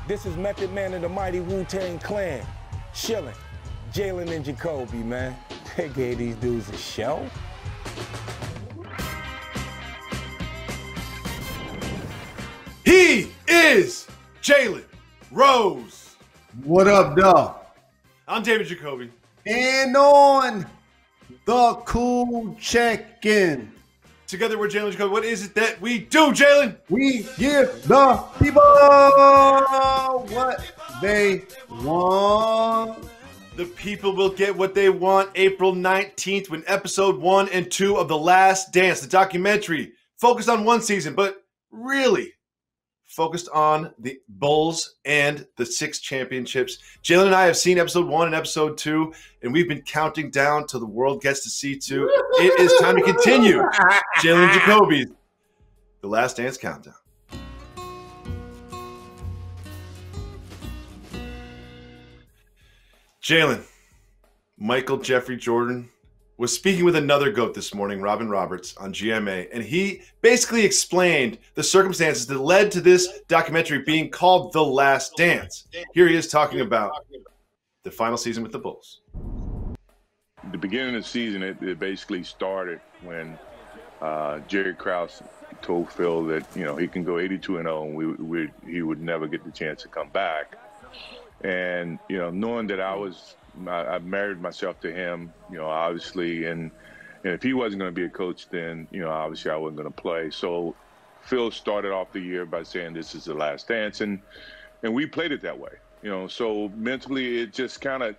This is Method Man of the mighty Wu-Tang Clan. Chillin'. Jalen and Jacoby, man. They gave these dudes a show. He is Jalen Rose. What up, dog? I'm David Jacoby. And on the cool check-in. Together we're Jalen Jacoby. What is it that we do, Jalen? We give the people what they want. The people will get what they want April 19th when episode 1 and 2 of The Last Dance, the documentary, focused on one season, but really focused on the Bulls and the 6 championships. Jalen and I have seen episode 1 and episode 2, and we've been counting down till the world gets to see 2. It is time to continue Jalen Jacoby's The Last Dance Countdown. Jalen, Michael Jeffrey Jordan was speaking with another GOAT this morning, Robin Roberts, on GMA, and he basically explained the circumstances that led to this documentary being called The Last Dance. Here he is talking about the final season with the Bulls. The beginning of the season, it basically started when Jerry Krause told Phil that, you know, he can go 82-0 and he would never get the chance to come back. And, you know, knowing that I married myself to him, you know, obviously, and if he wasn't going to be a coach, then, you know, obviously I wasn't going to play. So Phil started off the year by saying this is the last dance, and we played it that way, you know. So mentally, it just kind of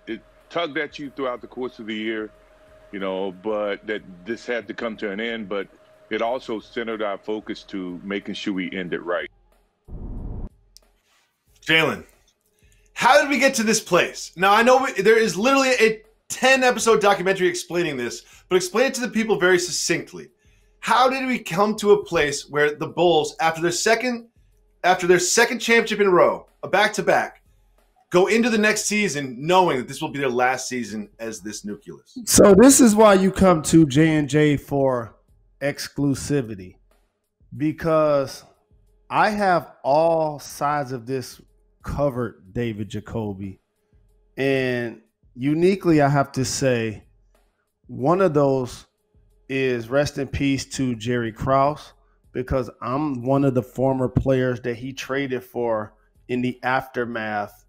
tugged at you throughout the course of the year, you know, but that this had to come to an end. But it also centered our focus to making sure we end it right. Jalen, how did we get to this place? Now, I know there is literally a 10-episode documentary explaining this, but explain it to the people very succinctly. How did we come to a place where the Bulls, after their second championship in a row, a back-to-back, go into the next season knowing that this will be their last season as this nucleus? So this is why you come to J&J for exclusivity, because I have all sides of this covered, David Jacoby. And uniquely, I have to say, one of those is rest in peace to Jerry Krause, because I'm one of the former players that he traded for in the aftermath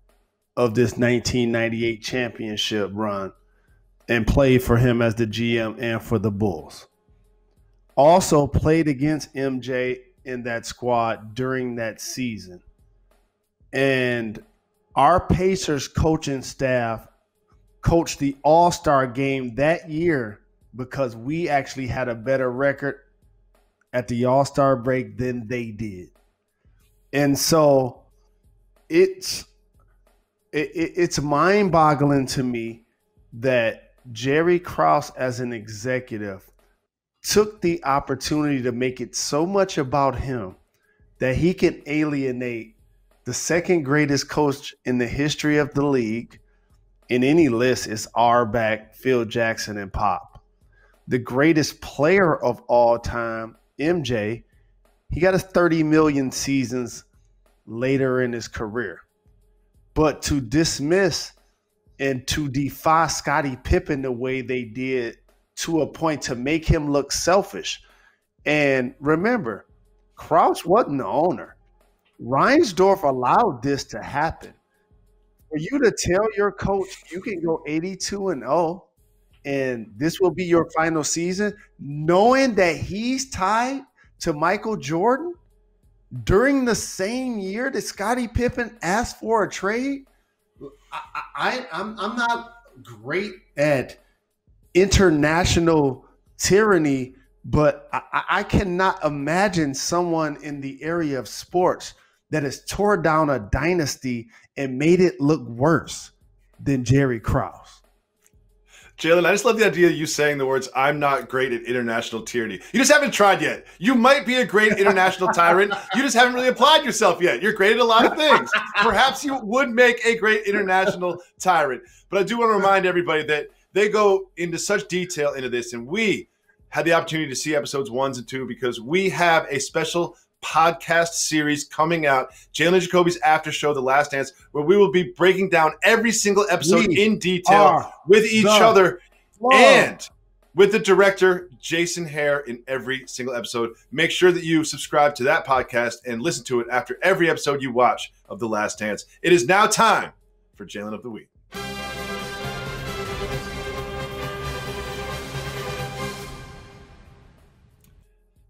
of this 1998 championship run and played for him as the GM and for the Bulls. Also played against MJ in that squad during that season. And our Pacers coaching staff coached the All-Star game that year because we actually had a better record at the All-Star break than they did. And so it's mind-boggling to me that Jerry Krause, as an executive, took the opportunity to make it so much about him that he can alienate the second greatest coach in the history of the league. In any list is Auerbach, Phil Jackson, and Pop. The greatest player of all time, MJ, he got his 30 million seasons later in his career. But to dismiss and to defy Scottie Pippen the way they did, to a point to make him look selfish. And remember, Krause wasn't the owner. Reinsdorf allowed this to happen. For you to tell your coach you can go 82-0 and this will be your final season, knowing that he's tied to Michael Jordan during the same year that Scottie Pippen asked for a trade. I'm not great at international tyranny, but I cannot imagine someone in the area of sports that has tore down a dynasty and made it look worse than Jerry Krause. Jalen, I just love the idea of you saying the words, I'm not great at international tyranny. You just haven't tried yet. You might be a great international tyrant. You just haven't really applied yourself yet. You're great at a lot of things. Perhaps you would make a great international tyrant. But I do want to remind everybody that they go into such detail into this, and we had the opportunity to see episodes 1 and 2 because we have a special podcast series coming out, Jalen Jacoby's After Show, The Last Dance, where we will be breaking down every single episode in detail with each other and with the director, Jason Hare, in every single episode. Make sure that you subscribe to that podcast and listen to it after every episode you watch of The Last Dance. It is now time for Jalen of the Week.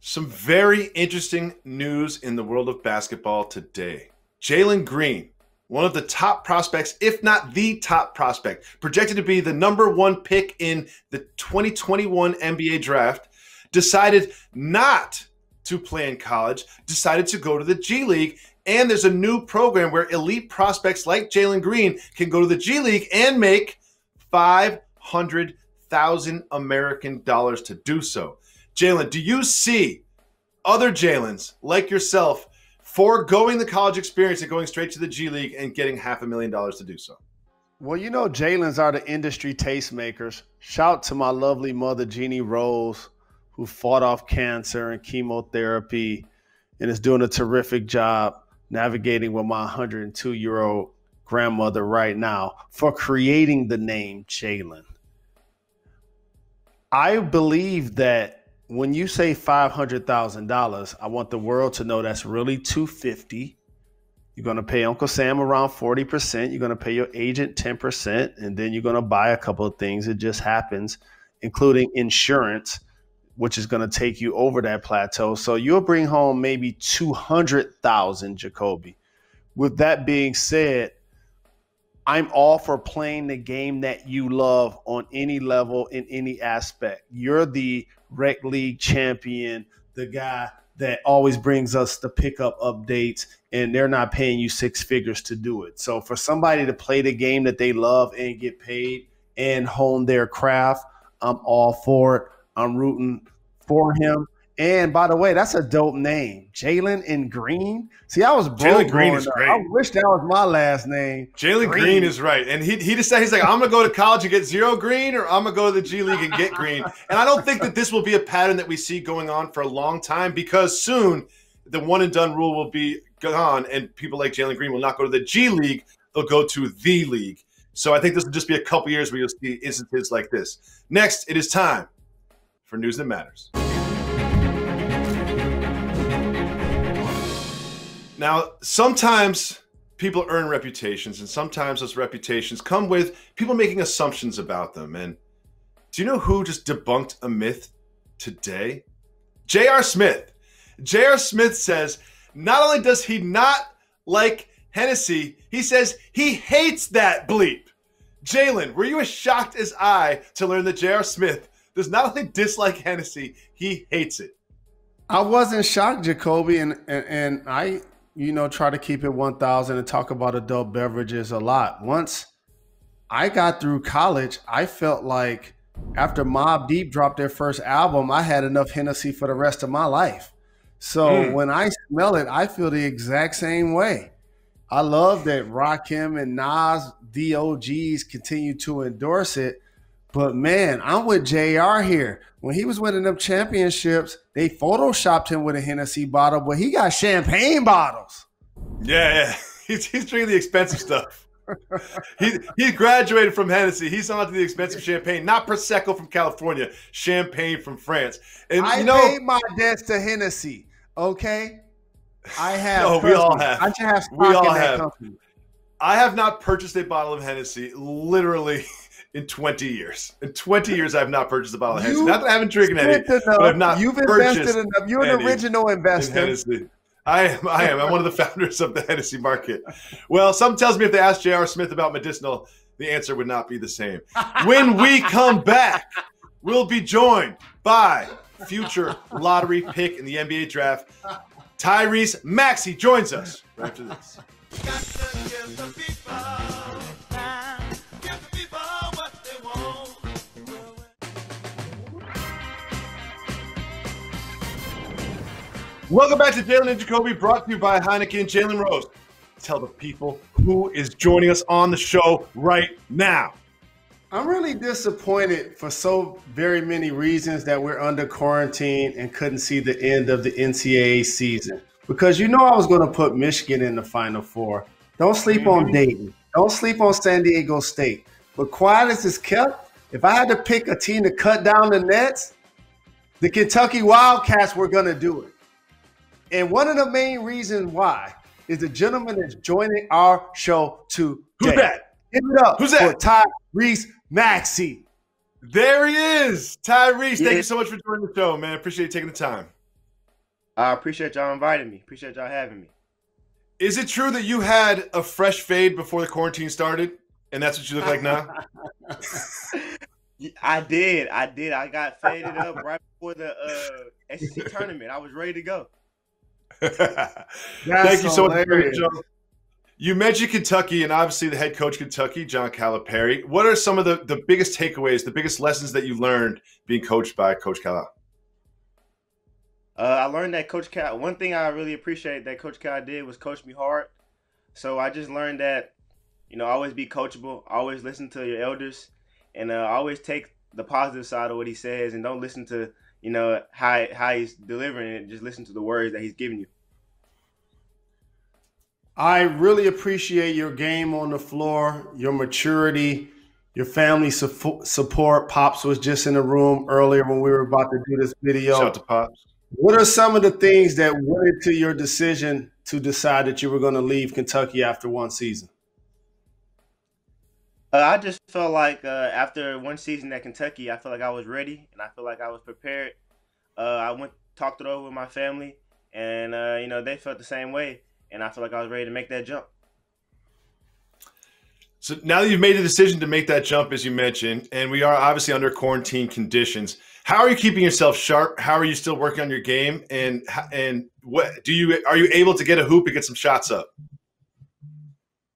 Some very interesting news in the world of basketball today. Jalen Green, one of the top prospects, if not the top prospect, projected to be the #1 pick in the 2021 NBA draft, decided not to play in college, decided to go to the G League, and there's a new program where elite prospects like Jalen Green can go to the G League and make $500,000 American dollars to do so. Jalen, do you see other Jalens like yourself foregoing the college experience and going straight to the G League and getting $500,000 to do so? Well, you know, Jalens are the industry tastemakers. Shout to my lovely mother, Jeannie Rose, who fought off cancer and chemotherapy and is doing a terrific job navigating with my 102-year-old grandmother right now for creating the name Jalen. I believe that when you say $500,000, I want the world to know that's really $250,000. You're going to pay Uncle Sam around 40%. You're going to pay your agent 10%, and then you're going to buy a couple of things. It just happens, including insurance, which is going to take you over that plateau. So you'll bring home maybe $200,000, Jacoby. With that being said, I'm all for playing the game that you love on any level, in any aspect. You're the rec league champion, the guy that always brings us the pickup updates, and they're not paying you six figures to do it. So for somebody to play the game that they love and get paid and hone their craft, I'm all for it. I'm rooting for him. And by the way, that's a dope name, Jalen and Green. See, I was broke. Jalen Green is great. I wish that was my last name. Jalen Green is right. And he decided, he's like, I'm going to go to college and get zero green, or I'm going to go to the G League and get green. And I don't think that this will be a pattern that we see going on for a long time, because soon the one and done rule will be gone and people like Jalen Green will not go to the G League. They'll go to the league. So I think this will just be a couple years where you'll see instances like this. Next, it is time for News That Matters. Now, sometimes people earn reputations, and sometimes those reputations come with people making assumptions about them. And do you know who just debunked a myth today? J.R. Smith. J.R. Smith says not only does he not like Hennessy, he says he hates that bleep. Jalen, were you as shocked as I to learn that J.R. Smith does not only dislike Hennessy, he hates it? I wasn't shocked, Jacoby, and I try to keep it 1,000 and talk about adult beverages a lot. Once I got through college, I felt like after Mobb Deep dropped their first album, I had enough Hennessy for the rest of my life. So when I smell it, I feel the exact same way. I love that Rakim and Nas, DOGs, continue to endorse it. But, man, I'm with JR here. When he was winning them championships, they photoshopped him with a Hennessy bottle, but he got champagne bottles. Yeah. He's drinking the expensive stuff. He graduated from Hennessy. He's on to the expensive champagne, not Prosecco from California, champagne from France. And I paid my debts to Hennessy, okay? I have. No, we all have. I should have stock we all in that have. company. I have not purchased a bottle of Hennessy literally in 20 years. In 20 years, I have not purchased a bottle of Hennessy. Not that I haven't drinking any, but I've not You've purchased invested enough. You're an original investor. Hennessy. I am. I'm one of the founders of the Hennessy market. Well, something tells me if they asked J.R. Smith about medicinal, the answer would not be the same. When we come back, we'll be joined by future lottery pick in the NBA draft, Tyrese Maxey joins us right after this. Welcome back to Jalen and Jacoby, brought to you by Heineken. Jalen Rose, tell the people who is joining us on the show right now. I'm really disappointed for so very many reasons that we're under quarantine and couldn't see the end of the NCAA season. because you know I was going to put Michigan in the Final Four. Don't sleep on Dayton. Don't sleep on San Diego State. But quiet as it's kept, if I had to pick a team to cut down the nets, the Kentucky Wildcats were going to do it. And one of the main reasons why is the gentleman that's joining our show today. Who's that? Give it up Who's that? for Tyrese Maxey. There he is. Tyrese, thank you so much for joining the show, man. Appreciate you taking the time. I appreciate y'all inviting me. Appreciate y'all having me. Is it true that you had a fresh fade before the quarantine started, and that's what you look like now? I did. I got faded up right before the SEC tournament. I was ready to go. Thank you so much for the show. You mentioned Kentucky, and obviously the head coach of Kentucky, John Calipari. What are some of the biggest takeaways, the biggest lessons that you learned being coached by Coach Cal? I learned that Coach Cal, one thing I really appreciate that Coach Cal did was coach me hard. So I just learned that, always be coachable, always listen to your elders, and always take the positive side of what he says, and don't listen to, how he's delivering it. Just listen to the words that he's giving you. I really appreciate your game on the floor, your maturity, your family support. Pops was just in the room earlier when we were about to do this video. Shout out to Pops. What are some of the things that went into your decision to decide that you were going to leave Kentucky after one season? I just felt like after one season at Kentucky, I felt like I was ready and I feel like I was prepared. I talked it over with my family, and they felt the same way. And I feel like I was ready to make that jump. So now that you've made the decision to make that jump, as you mentioned, and we are obviously under quarantine conditions, how are you keeping yourself sharp? How are you still working on your game? And what are you able to get a hoop and get some shots up?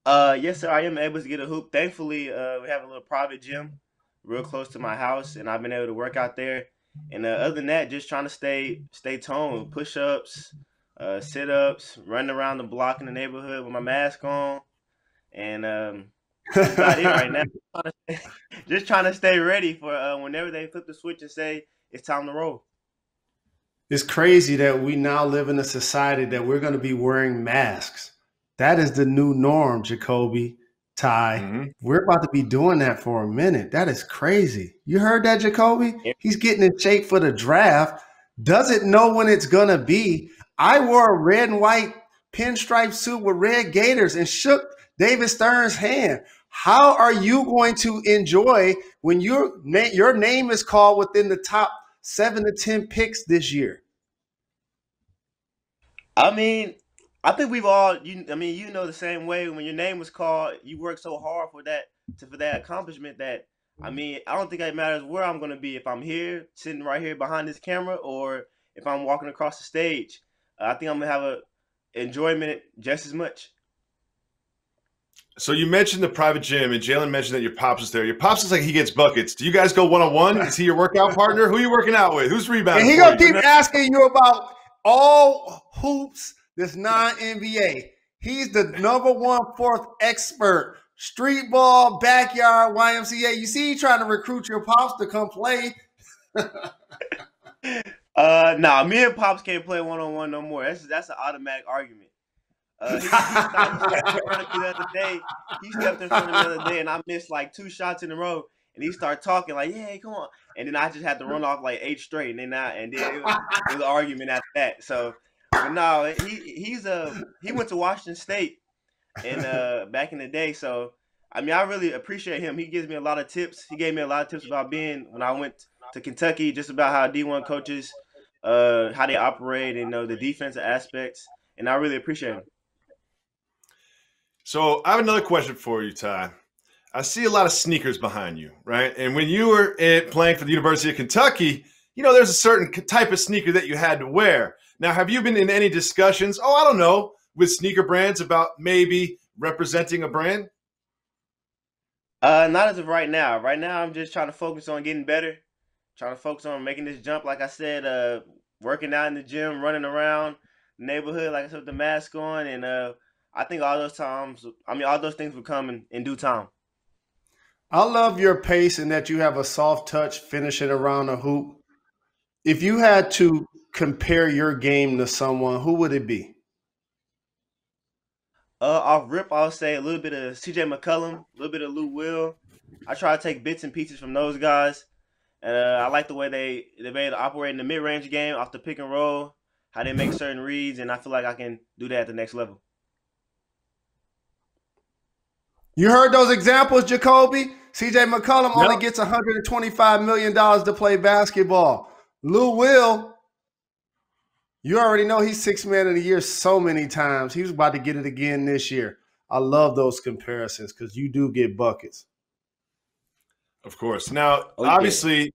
Yes, sir. I am able to get a hoop. Thankfully, we have a little private gym real close to my house, and I've been able to work out there. And other than that, just trying to stay toned, push-ups, sit-ups, running around the block in the neighborhood with my mask on, and that's about it right now. Just trying to stay ready for whenever they flip the switch and say it's time to roll. It's crazy that we now live in a society that we're going to be wearing masks. That is the new norm, Jacoby, Ty. Mm-hmm. We're about to be doing that for a minute. That is crazy. You heard that, Jacoby? He's getting in shape for the draft. Doesn't know when it's going to be. I wore a red and white pinstripe suit with red gaiters and shook David Stern's hand. How are you going to enjoy when your name is called within the top 7 to 10 picks this year? I mean, I think we've all, the same way. When your name was called, you work so hard for that accomplishment that, I don't think it matters where I'm going to be, if I'm here, sitting right here behind this camera, or if I'm walking across the stage. I think I'm going to have a enjoyment just as much. So you mentioned the private gym, and Jalen mentioned that your Pops is there. Your Pops looks like he gets buckets. Do you guys go one-on-one? Is he your workout partner? Who are you working out with? Who's rebounding? And he's going to keep asking you about all hoops that's non-NBA. He's the number 1 fourth expert. Street ball, backyard, YMCA. You see, he trying to recruit your Pops to come play. Nah, me and Pops can't play one-on-one no more. That's an automatic argument. He stepped in front of me the other day. He stepped in front of me the other day, and I missed like 2 shots in a row. And he started talking like, "Yeah, come on!" And then I just had to run off like 8 straight, and then it was an argument after that. So, but no, he went to Washington State, and back in the day. So, I really appreciate him. He gives me a lot of tips. He gave me a lot of tips about when I went to Kentucky, just about how D1 coaches, how they operate, and the defensive aspects. And I really appreciate him. So I have another question for you, Ty. I see a lot of sneakers behind you, right? And when you were playing for the University of Kentucky, there's a certain type of sneaker that you had to wear. Now, have you been in any discussions, with sneaker brands about maybe representing a brand? Not as of right now. Right now, I'm just trying to focus on getting better, trying to focus on making this jump. Like I said, working out in the gym, running around the neighborhood, like I said, with the mask on, and I think all those things will come in due time. I love your pace and that you have a soft touch finishing around a hoop. If you had to compare your game to someone, who would it be? Off rip, I'll say a little bit of C.J. McCollum, a little bit of Lou Will. I try to take bits and pieces from those guys, and I like the way they made to operate in the mid range game off the pick and roll, how they make certain reads, and I feel like I can do that at the next level. You heard those examples, Jacoby? C.J. McCollum only gets $125 million to play basketball. Lou Will, you already know he's sixth man of the year so many times. He was about to get it again this year. I love those comparisons because you do get buckets. Of course. Now, obviously,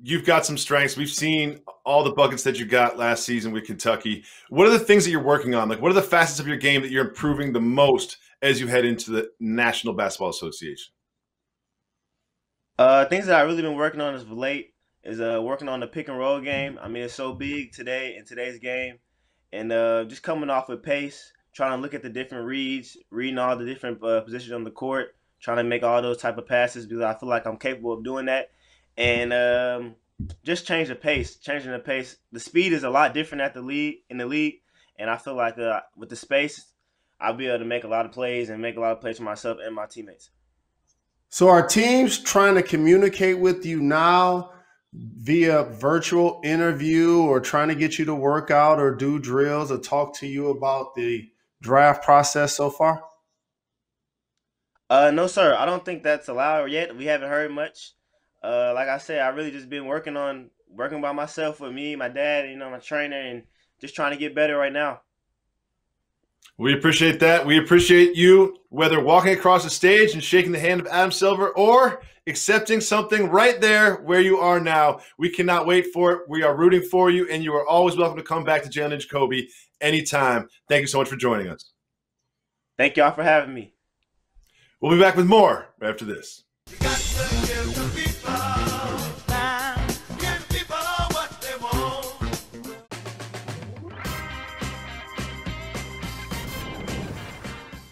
you've got some strengths. We've seen all the buckets that you got last season with Kentucky. What are the things that you're working on? Like, what are the facets of your game that you're improving the most as you head into the National Basketball Association? Things that I've really been working on as of late is working on the pick and roll game. I mean, it's so big today in today's game. And just coming off with pace, trying to look at the different reads, reading all the different positions on the court, trying to make all those type of passes because I feel like I'm capable of doing that. And just changing the pace. The speed is a lot different in the league. And I feel like with the space, I'll be able to make a lot of plays and make a lot of plays for myself and my teammates. So are teams trying to communicate with you now via virtual interview or trying to get you to work out or do drills or talk to you about the draft process so far? No, sir. I don't think that's allowed yet. We haven't heard much. Like I said, I really just been working by myself with me, my dad, my trainer, and just trying to get better right now. We appreciate that. We appreciate you, whether walking across the stage and shaking the hand of Adam Silver or accepting something right there where you are now. We cannot wait for it. We are rooting for you, and you are always welcome to come back to Jalen Jacoby anytime. Thank you so much for joining us. Thank y'all for having me. We'll be back with more right after this.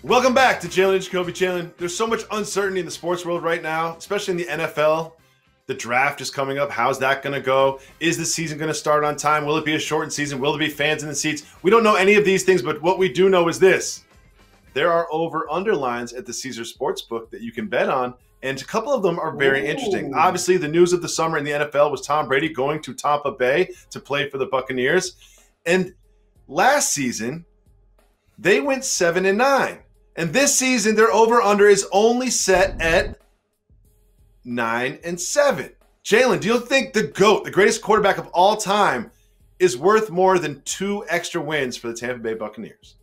Welcome back to Jalen Jacoby. Jalen, there's so much uncertainty in the sports world right now, especially in the NFL. The draft is coming up. How's that going to go? Is the season going to start on time? Will it be a shortened season? Will there be fans in the seats? We don't know any of these things, but what we do know is this. There are over-under lines at the Caesar Sportsbook that you can bet on, and a couple of them are very interesting. Obviously, the news of the summer in the NFL was Tom Brady going to Tampa Bay to play for the Buccaneers. And last season, they went 7-9. And this season, their over-under is only set at 9-7. Jalen, do you think the GOAT, the greatest quarterback of all time, is worth more than 2 extra wins for the Tampa Bay Buccaneers?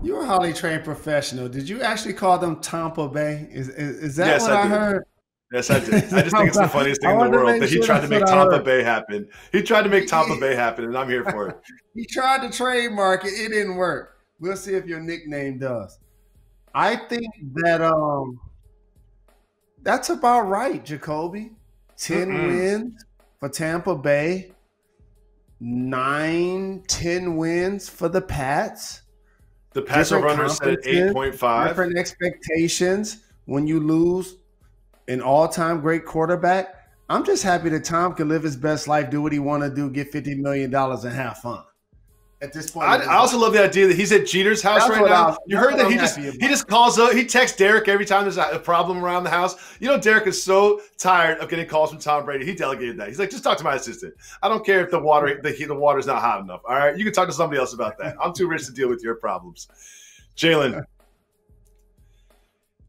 You're a highly trained professional. Did you actually call them Tampa Bay? Is that what I heard? Yes, I did. I just think it's the funniest thing in the world that he tried to make Tampa Bay happen. He tried to make Tampa Bay happen, and I'm here for it. He tried to trademark it. It didn't work. We'll see if your nickname does. I think that that's about right, Jacoby. 10 wins for Tampa Bay, 9-10 wins for the Pats. The Pats over-under is set at 8.5. Different expectations when you lose an all-time great quarterback. I'm just happy that Tom can live his best life, do what he want to do, get $50 million and have fun. At this point, I also love the idea that he's at Jeter's house right now. You heard that he just calls up. He texts Derek every time there's a problem around the house. You know, Derek is so tired of getting calls from Tom Brady. He delegated that. He's like, just talk to my assistant. I don't care if the water's not hot enough. All right, you can talk to somebody else about that. I'm too rich to deal with your problems. Jalen,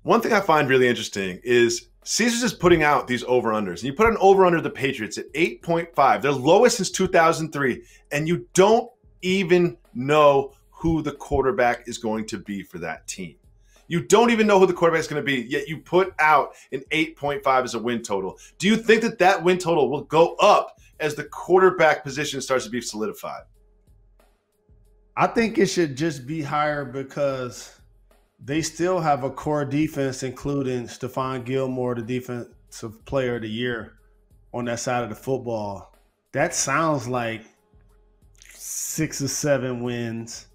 one thing I find really interesting is Caesars is putting out these over-unders. And you put an over-under the Patriots at 8.5. They're lowest since 2003. And you don't even know who the quarterback is going to be for that team. You don't even know who the quarterback is going to be, yet you put out an 8.5 as a win total. Do you think that that win total will go up as the quarterback position starts to be solidified? I think it should just be higher because they still have a core defense, including Stephon Gilmore, the defensive player of the year on that side of the football. That sounds like 6 or 7 wins.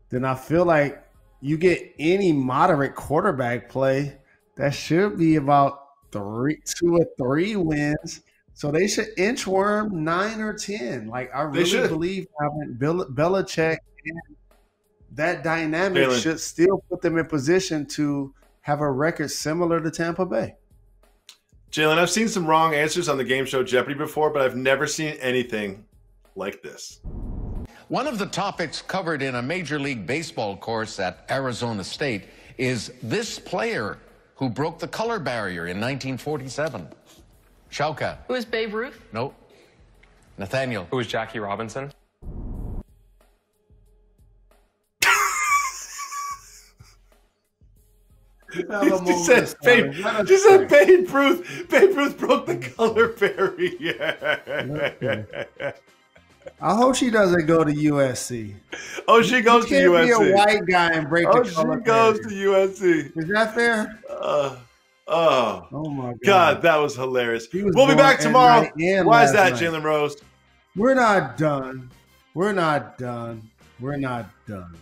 Then I feel like you get any moderate quarterback play, that should be about 2 or 3 wins. So they should inchworm 9 or 10. Like I really believe having Belichick and that dynamic should still put them in position to have a record similar to Tampa Bay. Jalen, I've seen some wrong answers on the game show Jeopardy before, but I've never seen anything like this. One of the topics covered in a Major League Baseball course at Arizona State is this player who broke the color barrier in 1947. Shauka. Who is Babe Ruth? Nope. Nathaniel. Who was Jackie Robinson? She said Babe Ruth. Babe Ruth broke the color barrier. I hope she doesn't go to USC. Oh, she goes to USC. You can't be a white guy and break the color barrier. She goes to USC. Is that fair? Oh my God, that was hilarious. We'll be back tomorrow. Why is that, Jalen Rose? We're not done. We're not done. We're not done.